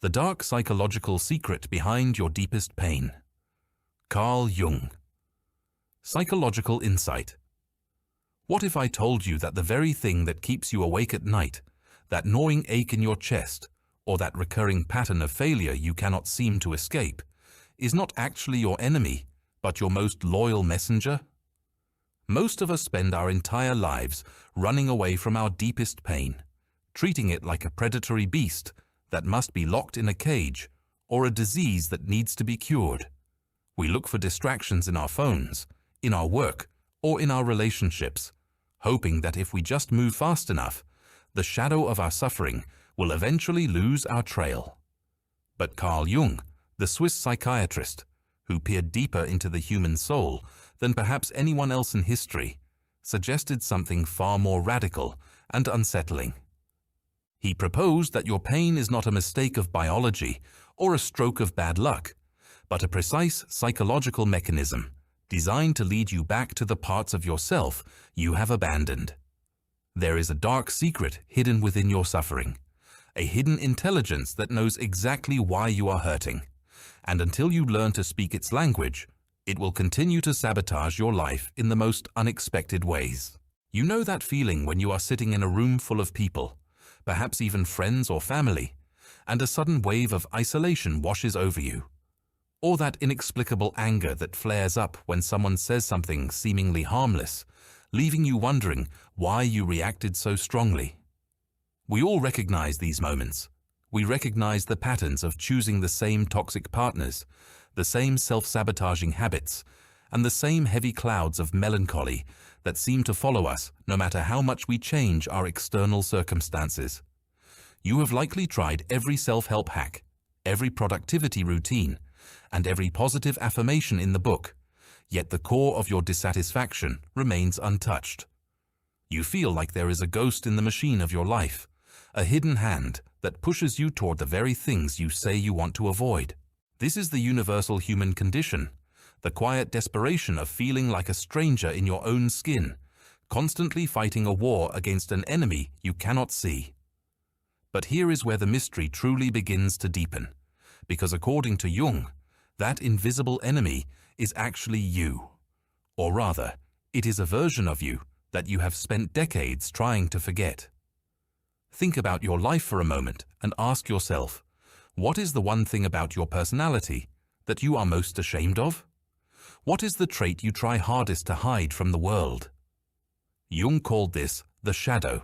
The dark psychological secret behind your deepest pain. Carl Jung. Psychological insight. What if I told you that the very thing that keeps you awake at night, that gnawing ache in your chest, or that recurring pattern of failure you cannot seem to escape, is not actually your enemy, but your most loyal messenger? Most of us spend our entire lives running away from our deepest pain, treating it like a predatory beast that must be locked in a cage or a disease that needs to be cured. We look for distractions in our phones, in our work, or in our relationships, hoping that if we just move fast enough, the shadow of our suffering will eventually lose our trail. But Carl Jung, the Swiss psychiatrist, who peered deeper into the human soul than perhaps anyone else in history, suggested something far more radical and unsettling. He proposed that your pain is not a mistake of biology or a stroke of bad luck, but a precise psychological mechanism designed to lead you back to the parts of yourself you have abandoned. There is a dark secret hidden within your suffering, a hidden intelligence that knows exactly why you are hurting, and until you learn to speak its language, it will continue to sabotage your life in the most unexpected ways. You know that feeling when you are sitting in a room full of people, perhaps even friends or family, and a sudden wave of isolation washes over you. Or that inexplicable anger that flares up when someone says something seemingly harmless, leaving you wondering why you reacted so strongly. We all recognize these moments. We recognize the patterns of choosing the same toxic partners, the same self-sabotaging habits, and the same heavy clouds of melancholy that seem to follow us no matter how much we change our external circumstances. You have likely tried every self-help hack, every productivity routine, and every positive affirmation in the book, yet the core of your dissatisfaction remains untouched. You feel like there is a ghost in the machine of your life, a hidden hand that pushes you toward the very things you say you want to avoid. This is the universal human condition, the quiet desperation of feeling like a stranger in your own skin, constantly fighting a war against an enemy you cannot see. But here is where the mystery truly begins to deepen, because according to Jung, that invisible enemy is actually you. Or rather, it is a version of you that you have spent decades trying to forget. Think about your life for a moment and ask yourself, what is the one thing about your personality that you are most ashamed of? What is the trait you try hardest to hide from the world? Jung called this the shadow,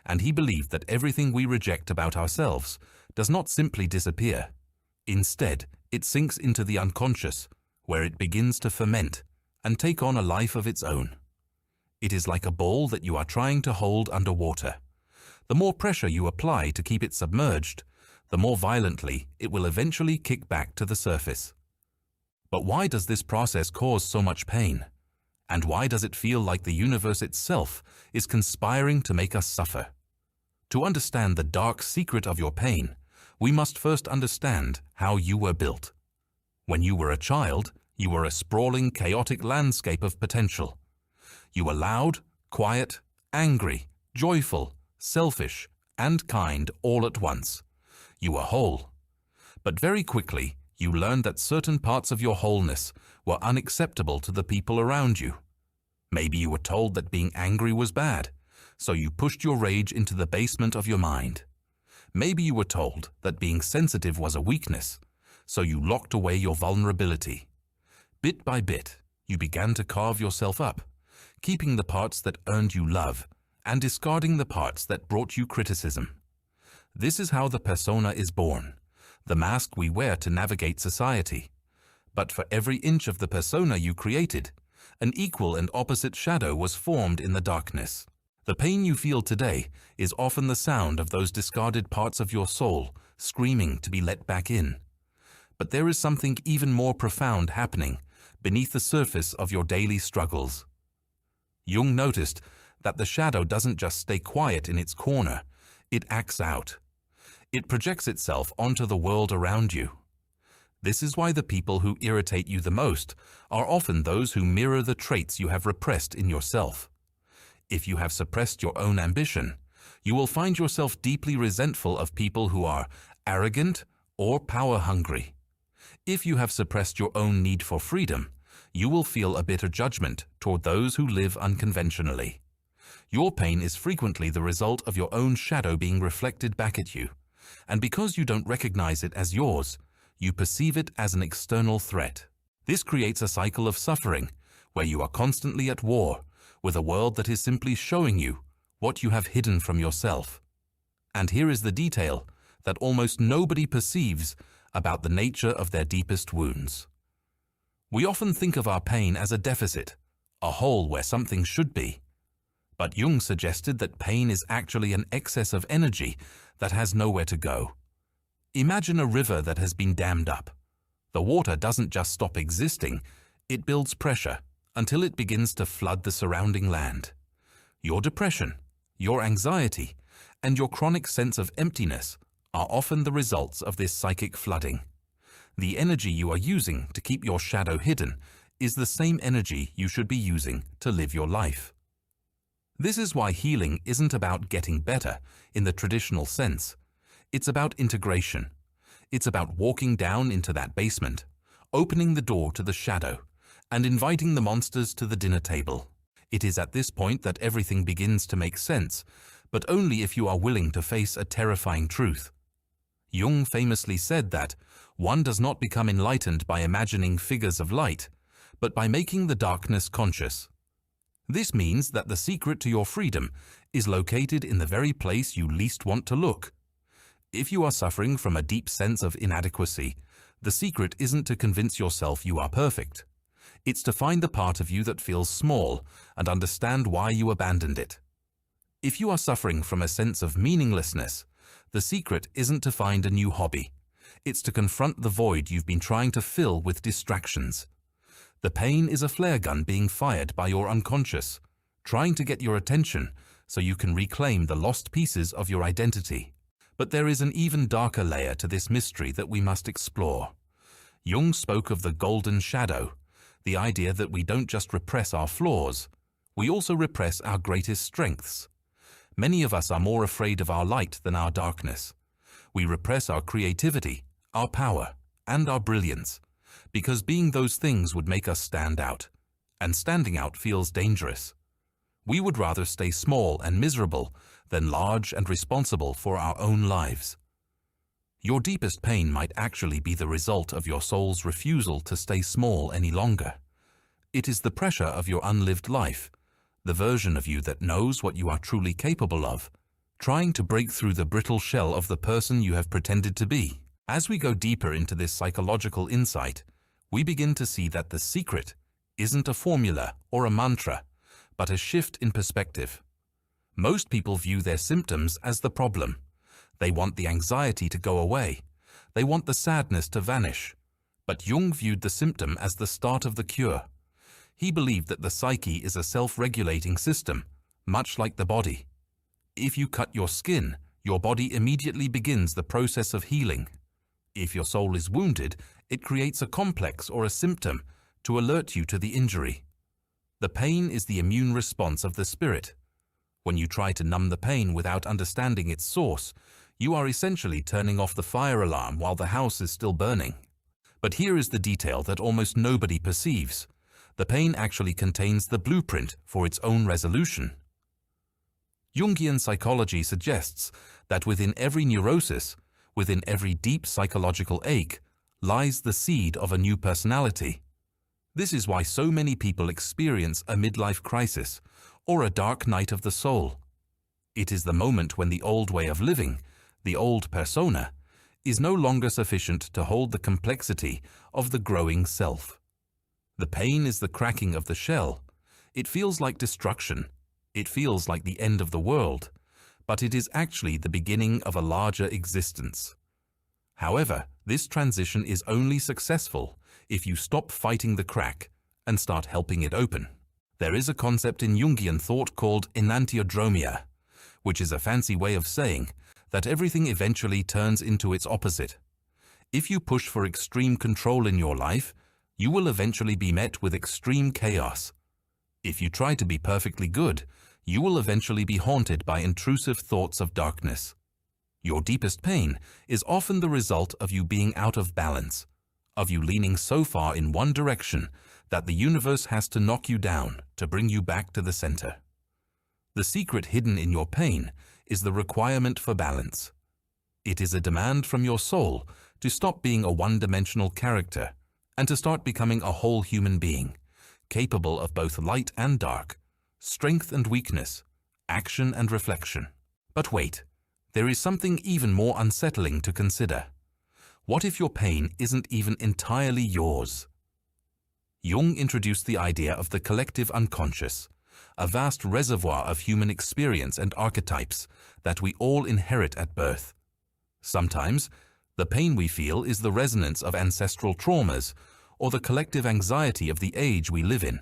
and he believed that everything we reject about ourselves does not simply disappear. Instead, it sinks into the unconscious, where it begins to ferment and take on a life of its own. It is like a ball that you are trying to hold underwater. The more pressure you apply to keep it submerged, the more violently it will eventually kick back to the surface. But why does this process cause so much pain? And why does it feel like the universe itself is conspiring to make us suffer? To understand the dark secret of your pain, we must first understand how you were built. When you were a child, you were a sprawling, chaotic landscape of potential. You were loud, quiet, angry, joyful, selfish, and kind all at once. You were whole. But very quickly, you learned that certain parts of your wholeness were unacceptable to the people around you. Maybe you were told that being angry was bad, so you pushed your rage into the basement of your mind. Maybe you were told that being sensitive was a weakness, so you locked away your vulnerability. Bit by bit, you began to carve yourself up, keeping the parts that earned you love and discarding the parts that brought you criticism. This is how the persona is born, the mask we wear to navigate society. But for every inch of the persona you created, an equal and opposite shadow was formed in the darkness. The pain you feel today is often the sound of those discarded parts of your soul screaming to be let back in. But there is something even more profound happening beneath the surface of your daily struggles. Jung noticed that the shadow doesn't just stay quiet in its corner, it acts out. It projects itself onto the world around you. This is why the people who irritate you the most are often those who mirror the traits you have repressed in yourself. If you have suppressed your own ambition, you will find yourself deeply resentful of people who are arrogant or power-hungry. If you have suppressed your own need for freedom, you will feel a bitter judgment toward those who live unconventionally. Your pain is frequently the result of your own shadow being reflected back at you, and because you don't recognize it as yours, you perceive it as an external threat. This creates a cycle of suffering, where you are constantly at war with a world that is simply showing you what you have hidden from yourself. And here is the detail that almost nobody perceives about the nature of their deepest wounds. We often think of our pain as a deficit, a hole where something should be. But Jung suggested that pain is actually an excess of energy that has nowhere to go. Imagine a river that has been dammed up. The water doesn't just stop existing, it builds pressure until it begins to flood the surrounding land. Your depression, your anxiety, and your chronic sense of emptiness are often the results of this psychic flooding. The energy you are using to keep your shadow hidden is the same energy you should be using to live your life. This is why healing isn't about getting better in the traditional sense. It's about integration. It's about walking down into that basement, opening the door to the shadow, and inviting the monsters to the dinner table. It is at this point that everything begins to make sense, but only if you are willing to face a terrifying truth. Jung famously said that one does not become enlightened by imagining figures of light, but by making the darkness conscious. This means that the secret to your freedom is located in the very place you least want to look. If you are suffering from a deep sense of inadequacy, the secret isn't to convince yourself you are perfect. It's to find the part of you that feels small and understand why you abandoned it. If you are suffering from a sense of meaninglessness, the secret isn't to find a new hobby. It's to confront the void you've been trying to fill with distractions. The pain is a flare gun being fired by your unconscious, trying to get your attention so you can reclaim the lost pieces of your identity. But there is an even darker layer to this mystery that we must explore. Jung spoke of the golden shadow, the idea that we don't just repress our flaws, we also repress our greatest strengths. Many of us are more afraid of our light than our darkness. We repress our creativity, our power, and our brilliance, because being those things would make us stand out, and standing out feels dangerous. We would rather stay small and miserable than large and responsible for our own lives. Your deepest pain might actually be the result of your soul's refusal to stay small any longer. It is the pressure of your unlived life, the version of you that knows what you are truly capable of, trying to break through the brittle shell of the person you have pretended to be. As we go deeper into this psychological insight, we begin to see that the secret isn't a formula or a mantra, but a shift in perspective. Most people view their symptoms as the problem. They want the anxiety to go away. They want the sadness to vanish. But Jung viewed the symptom as the start of the cure. He believed that the psyche is a self-regulating system, much like the body. If you cut your skin, your body immediately begins the process of healing. If your soul is wounded, it creates a complex or a symptom to alert you to the injury. The pain is the immune response of the spirit. When you try to numb the pain without understanding its source, you are essentially turning off the fire alarm while the house is still burning. But here is the detail that almost nobody perceives. The pain actually contains the blueprint for its own resolution. Jungian psychology suggests that within every neurosis, within every deep psychological ache, lies the seed of a new personality. This is why so many people experience a midlife crisis or a dark night of the soul. It is the moment when the old way of living, the old persona, is no longer sufficient to hold the complexity of the growing self. The pain is the cracking of the shell. It feels like destruction. It feels like the end of the world, but it is actually the beginning of a larger existence. However, this transition is only successful if you stop fighting the crack and start helping it open. There is a concept in Jungian thought called enantiodromia, which is a fancy way of saying that everything eventually turns into its opposite. If you push for extreme control in your life, you will eventually be met with extreme chaos. If you try to be perfectly good, you will eventually be haunted by intrusive thoughts of darkness. Your deepest pain is often the result of you being out of balance, of you leaning so far in one direction that the universe has to knock you down to bring you back to the center. The secret hidden in your pain is the requirement for balance. It is a demand from your soul to stop being a one-dimensional character and to start becoming a whole human being, capable of both light and dark, strength and weakness, action and reflection. But wait, there is something even more unsettling to consider. What if your pain isn't even entirely yours? Jung introduced the idea of the collective unconscious, a vast reservoir of human experience and archetypes that we all inherit at birth. Sometimes, the pain we feel is the resonance of ancestral traumas or the collective anxiety of the age we live in.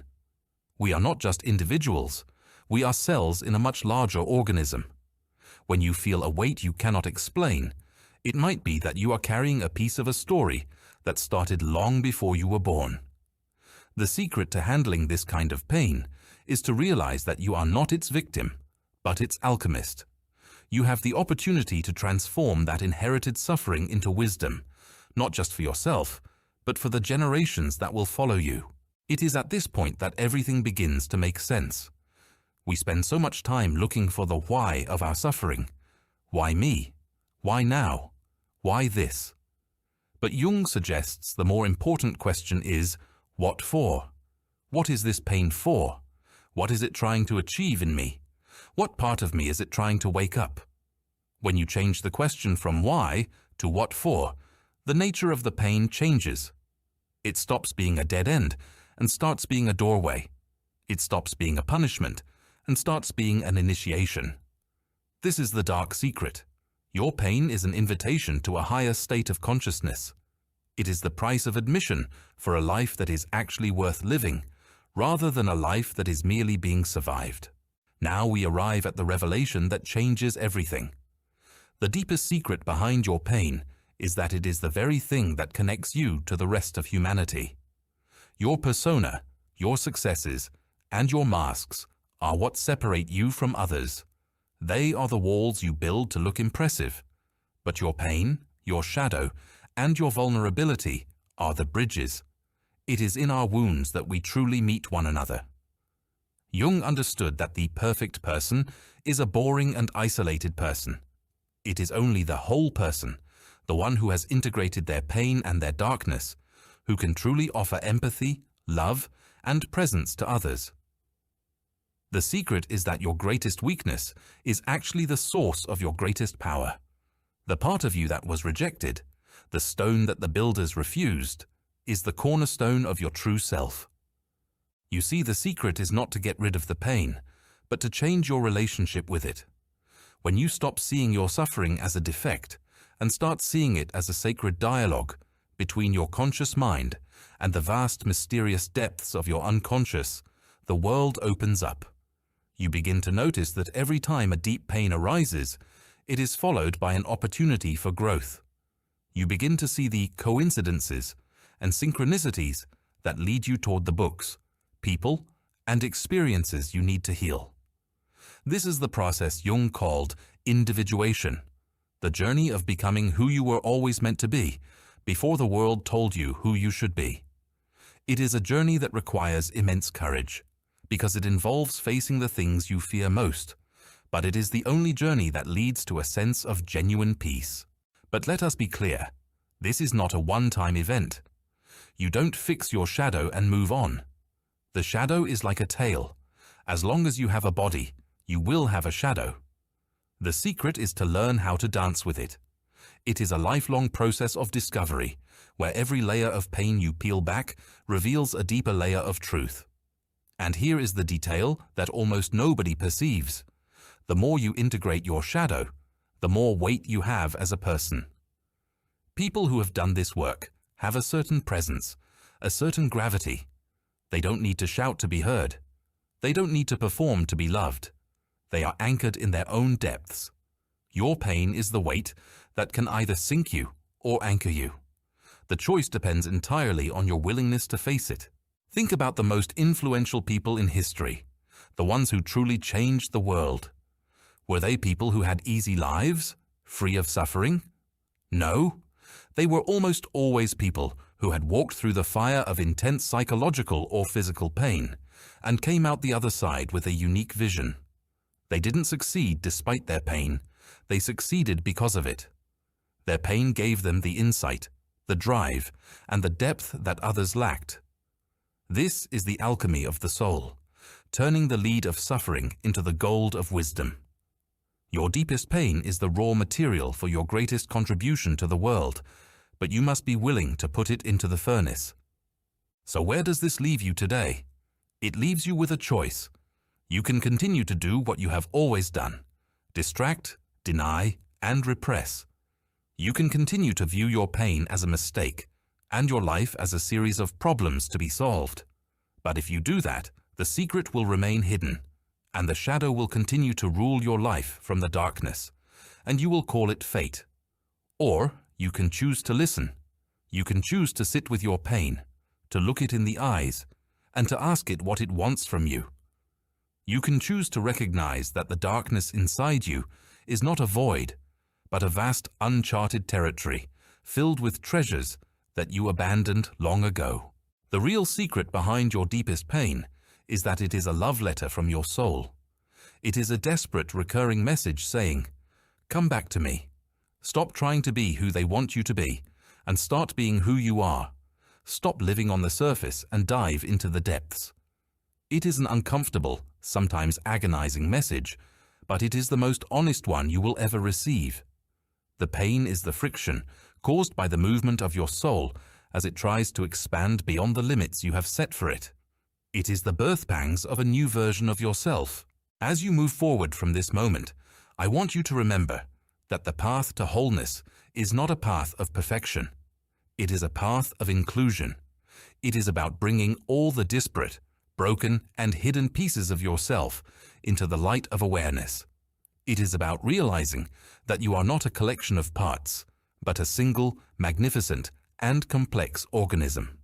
We are not just individuals, we are cells in a much larger organism. When you feel a weight you cannot explain, it might be that you are carrying a piece of a story that started long before you were born. The secret to handling this kind of pain is to realize that you are not its victim, but its alchemist. You have the opportunity to transform that inherited suffering into wisdom, not just for yourself, but for the generations that will follow you. It is at this point that everything begins to make sense. We spend so much time looking for the why of our suffering. Why me? Why now? Why this? But Jung suggests the more important question is, what for? What is this pain for? What is it trying to achieve in me? What part of me is it trying to wake up? When you change the question from why to what for, the nature of the pain changes. It stops being a dead end and starts being a doorway. It stops being a punishment and starts being an initiation. This is the dark secret. Your pain is an invitation to a higher state of consciousness. It is the price of admission for a life that is actually worth living, rather than a life that is merely being survived. Now we arrive at the revelation that changes everything. The deepest secret behind your pain is that it is the very thing that connects you to the rest of humanity. Your persona, your successes, and your masks are what separate you from others. They are the walls you build to look impressive. But your pain, your shadow, and your vulnerability are the bridges. It is in our wounds that we truly meet one another. Jung understood that the perfect person is a boring and isolated person. It is only the whole person, the one who has integrated their pain and their darkness, who can truly offer empathy, love, and presence to others. The secret is that your greatest weakness is actually the source of your greatest power. The part of you that was rejected, the stone that the builders refused, is the cornerstone of your true self. You see, the secret is not to get rid of the pain, but to change your relationship with it. When you stop seeing your suffering as a defect and start seeing it as a sacred dialogue between your conscious mind and the vast mysterious depths of your unconscious, the world opens up. You begin to notice that every time a deep pain arises, it is followed by an opportunity for growth. You begin to see the coincidences and synchronicities that lead you toward the books, people, and experiences you need to heal. This is the process Jung called individuation, the journey of becoming who you were always meant to be before the world told you who you should be. It is a journey that requires immense courage, because it involves facing the things you fear most, but it is the only journey that leads to a sense of genuine peace. But let us be clear, this is not a one-time event. You don't fix your shadow and move on. The shadow is like a tail. As long as you have a body, you will have a shadow. The secret is to learn how to dance with it. It is a lifelong process of discovery, where every layer of pain you peel back reveals a deeper layer of truth. And here is the detail that almost nobody perceives. The more you integrate your shadow, the more weight you have as a person. People who have done this work have a certain presence, a certain gravity. They don't need to shout to be heard. They don't need to perform to be loved. They are anchored in their own depths. Your pain is the weight that can either sink you or anchor you. The choice depends entirely on your willingness to face it. Think about the most influential people in history, the ones who truly changed the world. Were they people who had easy lives, Free of suffering? No. They were almost always people who had walked through the fire of intense psychological or physical pain and came out the other side with a unique vision. They didn't succeed despite their pain. They succeeded because of it. Their pain gave them the insight, the drive, and the depth that others lacked. This is the alchemy of the soul, turning the lead of suffering into the gold of wisdom. Your deepest pain is the raw material for your greatest contribution to the world, but you must be willing to put it into the furnace. So where does this leave you today? It leaves you with a choice. You can continue to do what you have always done: distract, deny, and repress. You can continue to view your pain as a mistake and your life as a series of problems to be solved. But if you do that, the secret will remain hidden, and the shadow will continue to rule your life from the darkness, and you will call it fate. Or you can choose to listen. You can choose to sit with your pain, to look it in the eyes, and to ask it what it wants from you. You can choose to recognize that the darkness inside you is not a void, but a vast uncharted territory filled with treasures that you abandoned long ago. The real secret behind your deepest pain is that it is a love letter from your soul. It is a desperate recurring message saying, "Come back to me. Stop trying to be who they want you to be, and start being who you are. Stop living on the surface and dive into the depths." It is an uncomfortable, sometimes agonizing message, but it is the most honest one you will ever receive. The pain is the friction caused by the movement of your soul as it tries to expand beyond the limits you have set for it. It is the birth pangs of a new version of yourself. As you move forward from this moment, I want you to remember that the path to wholeness is not a path of perfection. It is a path of inclusion. It is about bringing all the disparate, broken, and hidden pieces of yourself into the light of awareness. It is about realizing that you are not a collection of parts, but a single, magnificent, and complex organism.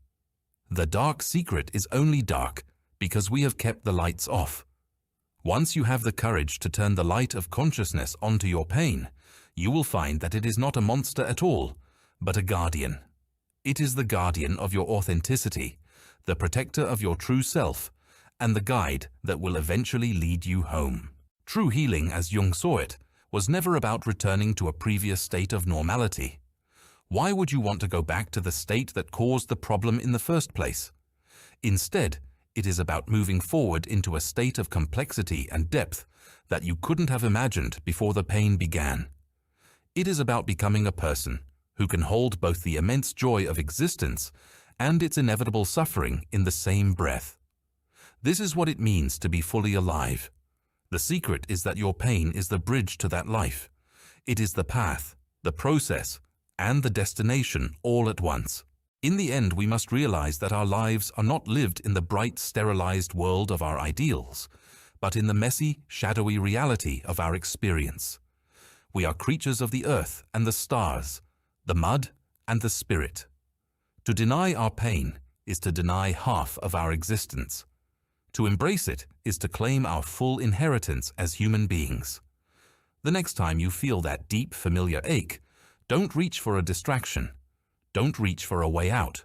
The dark secret is only dark because we have kept the lights off. Once you have the courage to turn the light of consciousness onto your pain, you will find that it is not a monster at all, but a guardian. It is the guardian of your authenticity, the protector of your true self, and the guide that will eventually lead you home. True healing, as Jung saw it, was never about returning to a previous state of normality. Why would you want to go back to the state that caused the problem in the first place? Instead, it is about moving forward into a state of complexity and depth that you couldn't have imagined before the pain began. It is about becoming a person who can hold both the immense joy of existence and its inevitable suffering in the same breath. This is what it means to be fully alive. The secret is that your pain is the bridge to that life. It is the path, the process, and the destination all at once. In the end, we must realize that our lives are not lived in the bright, sterilized world of our ideals, but in the messy, shadowy reality of our experience. We are creatures of the earth and the stars, the mud and the spirit. To deny our pain is to deny half of our existence. To embrace it is to claim our full inheritance as human beings. The next time you feel that deep, familiar ache, don't reach for a distraction. Don't reach for a way out.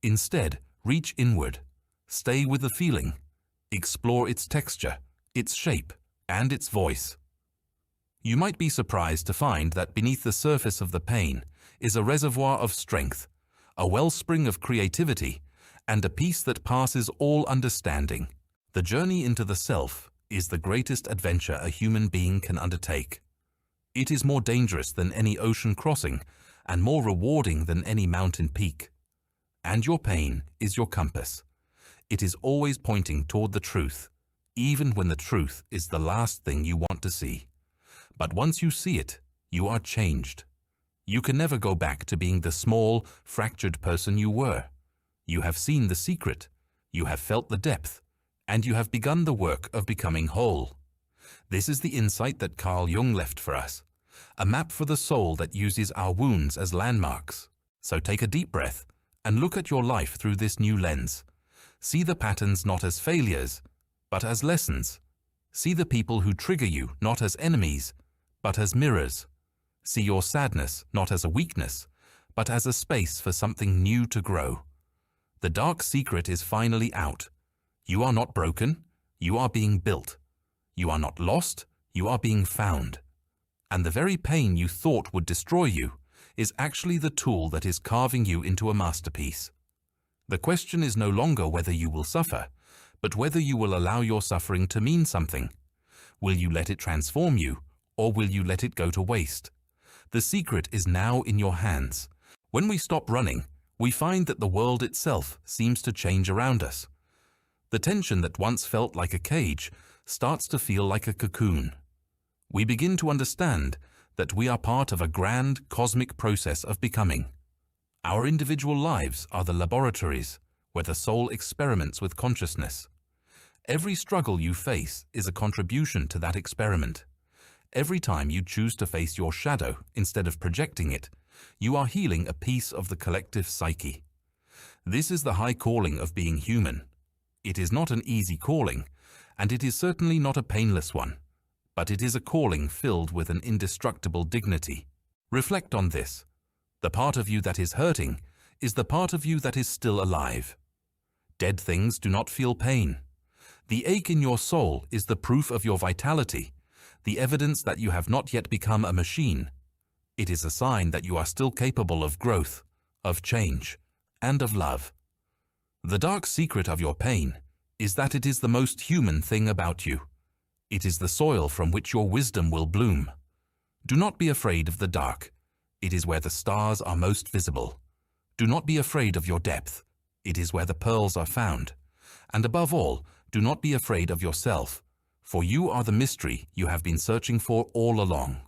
Instead, reach inward. Stay with the feeling. Explore its texture, its shape, and its voice. You might be surprised to find that beneath the surface of the pain is a reservoir of strength, a wellspring of creativity, and a peace that passes all understanding. The journey into the self is the greatest adventure a human being can undertake. It is more dangerous than any ocean crossing and more rewarding than any mountain peak. And your pain is your compass. It is always pointing toward the truth, even when the truth is the last thing you want to see. But once you see it, you are changed. You can never go back to being the small, fractured person you were. You have seen the secret, you have felt the depth, and you have begun the work of becoming whole. This is the insight that Carl Jung left for us, a map for the soul that uses our wounds as landmarks. So take a deep breath and look at your life through this new lens. See the patterns not as failures, but as lessons. See the people who trigger you not as enemies, but as mirrors. See your sadness not as a weakness, but as a space for something new to grow. The dark secret is finally out. You are not broken, you are being built. You are not lost, you are being found. And the very pain you thought would destroy you is actually the tool that is carving you into a masterpiece. The question is no longer whether you will suffer, but whether you will allow your suffering to mean something. Will you let it transform you, or will you let it go to waste? The secret is now in your hands. When we stop running, we find that the world itself seems to change around us. The tension that once felt like a cage starts to feel like a cocoon. We begin to understand that we are part of a grand cosmic process of becoming. Our individual lives are the laboratories where the soul experiments with consciousness. Every struggle you face is a contribution to that experiment. Every time you choose to face your shadow instead of projecting it, you are healing a piece of the collective psyche. This is the high calling of being human. It is not an easy calling, and it is certainly not a painless one, but it is a calling filled with an indestructible dignity. Reflect on this. The part of you that is hurting is the part of you that is still alive. Dead things do not feel pain. The ache in your soul is the proof of your vitality, the evidence that you have not yet become a machine. It is a sign that you are still capable of growth, of change, and of love. The dark secret of your pain is that it is the most human thing about you. It is the soil from which your wisdom will bloom. Do not be afraid of the dark. It is where the stars are most visible. Do not be afraid of your depth. It is where the pearls are found. And above all, do not be afraid of yourself, for you are the mystery you have been searching for all along.